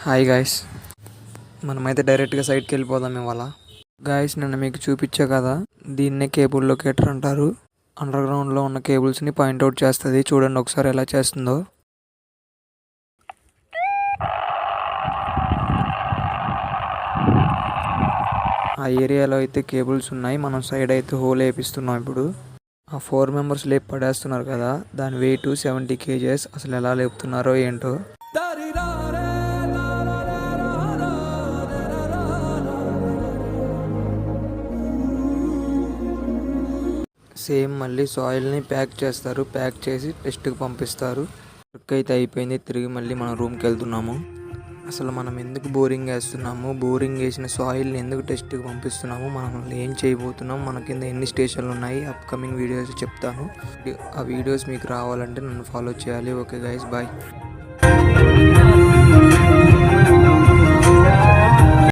Hi guys, మనమైతే డైరెక్ట్గా సైట్కి వెళ్ళిపోదాం ఇవాళ. గాయస్, నిన్న మీకు చూపించా కదా, దీన్నే కేబుల్ లొకేటర్ అంటారు. అండర్ గ్రౌండ్లో ఉన్న కేబుల్స్ని పాయింట్అవుట్ చేస్తుంది. చూడండి ఒకసారి ఎలా చేస్తుందో. ఆ ఏరియాలో అయితే కేబుల్స్ ఉన్నాయి, మనం సైడ్ అయితే హోల్ వేపిస్తున్నాం. ఇప్పుడు ఆ 4 మెంబర్స్ లేపి పడేస్తున్నారు కదా, దాని వెయిట్ 70 kgs. అసలు ఎలా లేపుతున్నారో ఏంటో. సేమ్ మళ్ళీ సాయిల్ని ప్యాక్ చేస్తారు, ప్యాక్ చేసి టెస్ట్కి పంపిస్తారు. వర్క్ అయితే అయిపోయింది, తిరిగి మళ్ళీ మనం రూమ్కి వెళ్తున్నాము. అసలు మనం ఎందుకు బోరింగ్ వేస్తున్నాము, బోరింగ్ వేసిన సాయిల్ని ఎందుకు టెస్ట్కి పంపిస్తున్నాము, మనం ఏం చేయబోతున్నాం, మన కింద ఎన్ని స్టేషన్లు ఉన్నాయి, అప్కమింగ్ వీడియోస్ చెప్తాను. ఆ వీడియోస్ మీకు రావాలంటే నన్ను ఫాలో చేయాలి. Okay guys, bye.